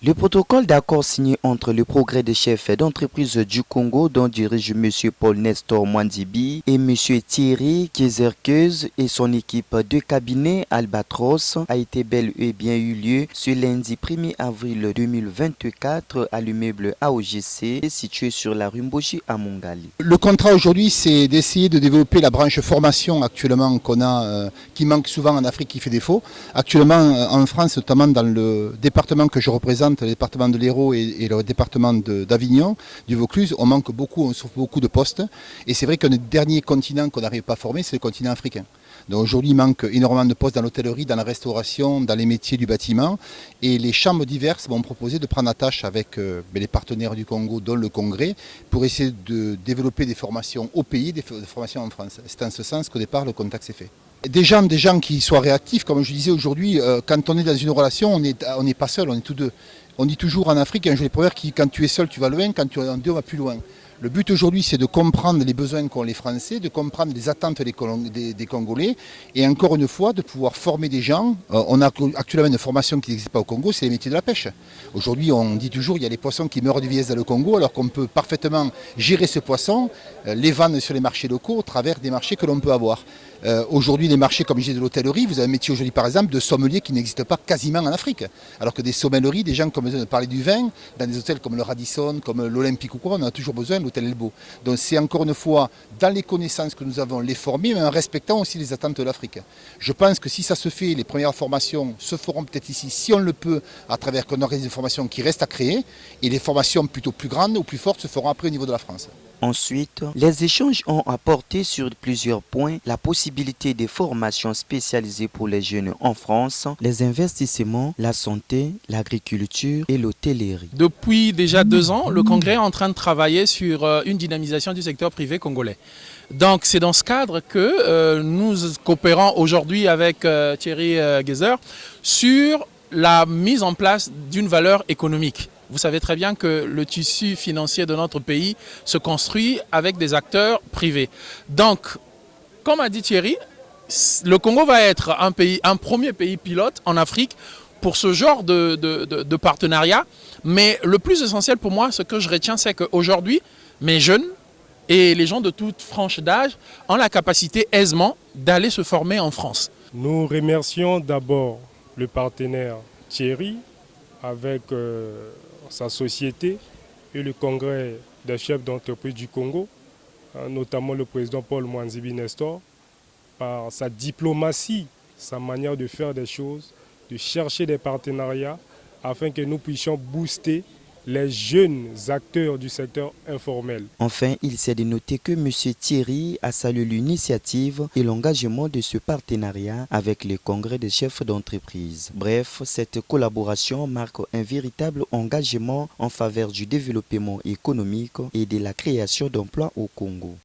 Le protocole d'accord signé entre le Progrès des chefs d'entreprise du Congo, dont dirige M. Paul Nestor Mwanzibi, et M. Thierry Kézerkeuz et son équipe de cabinet Albatros, a été bel et bien eu lieu ce lundi 1er avril 2024 à l'immeuble AOGC situé sur la rue Mboji à Mongali. Le contrat aujourd'hui, c'est d'essayer de développer la branche formation actuellement qu'on a, qui manque souvent en Afrique, qui fait défaut. Actuellement en France, notamment dans le département que je représente, le département de l'Hérault et le département d'Avignon, du Vaucluse, on manque beaucoup, on souffre beaucoup de postes. Et c'est vrai que le dernier continent qu'on n'arrive pas à former, c'est le continent africain. Donc aujourd'hui, il manque énormément de postes dans l'hôtellerie, dans la restauration, dans les métiers du bâtiment. Et les chambres diverses vont proposer de prendre attache avec les partenaires du Congo, dont le Congrès, pour essayer de développer des formations au pays, des formations en France. C'est en ce sens qu'au départ, le contact s'est fait. Des gens qui soient réactifs, comme je disais aujourd'hui, quand on est dans une relation, on n'est pas seul, on est tous deux. On dit toujours en Afrique, un joli proverbe qui, quand tu es seul, tu vas loin, quand tu es en deux, on va plus loin. Le but aujourd'hui, c'est de comprendre les besoins qu'ont les Français, de comprendre les attentes des Congolais et encore une fois, de pouvoir former des gens. On a actuellement une formation qui n'existe pas au Congo, c'est les métiers de la pêche. Aujourd'hui, on dit toujours qu'il y a les poissons qui meurent de vieillesse dans le Congo, alors qu'on peut parfaitement gérer ce poisson, les vendre sur les marchés locaux au travers des marchés que l'on peut avoir. Aujourd'hui, les marchés, comme je disais, de l'hôtellerie, vous avez un métier aujourd'hui, par exemple, de sommelier qui n'existe pas quasiment en Afrique. Alors que des sommelleries, des gens qui ont besoin de parler du vin, dans des hôtels comme le Radisson, comme l'Olympique ou quoi, on a toujours besoin de l'hôtel Elbeau. Donc c'est encore une fois, dans les connaissances que nous avons, les former, mais en respectant aussi les attentes de l'Afrique. Je pense que si ça se fait, les premières formations se feront peut-être ici, si on le peut, à travers qu'on organise des formations qui restent à créer, et les formations plutôt plus grandes ou plus fortes se feront après au niveau de la France. Ensuite, les échanges ont apporté sur plusieurs points la possibilité de formations spécialisées pour les jeunes en France, les investissements, la santé, l'agriculture et l'hôtellerie. Depuis déjà 2 ans, le Congrès est en train de travailler sur une dynamisation du secteur privé congolais. Donc c'est dans ce cadre que nous coopérons aujourd'hui avec Thierry Gezer sur la mise en place d'une valeur économique. Vous savez très bien que le tissu financier de notre pays se construit avec des acteurs privés. Donc, comme a dit Thierry, le Congo va être un premier pays pilote en Afrique pour ce genre de partenariat. Mais le plus essentiel pour moi, ce que je retiens, c'est qu'aujourd'hui, mes jeunes et les gens de toute frange d'âge ont la capacité aisément d'aller se former en France. Nous remercions d'abord le partenaire Thierry avec sa société et le congrès des chefs d'entreprise du Congo, notamment le président Paul Mwanzibi Nestor, par sa diplomatie, sa manière de faire des choses, de chercher des partenariats afin que nous puissions booster les jeunes acteurs du secteur informel. Enfin, il s'est de noter que M. Thierry a salué l'initiative et l'engagement de ce partenariat avec le Congrès des chefs d'entreprise. Bref, cette collaboration marque un véritable engagement en faveur du développement économique et de la création d'emplois au Congo.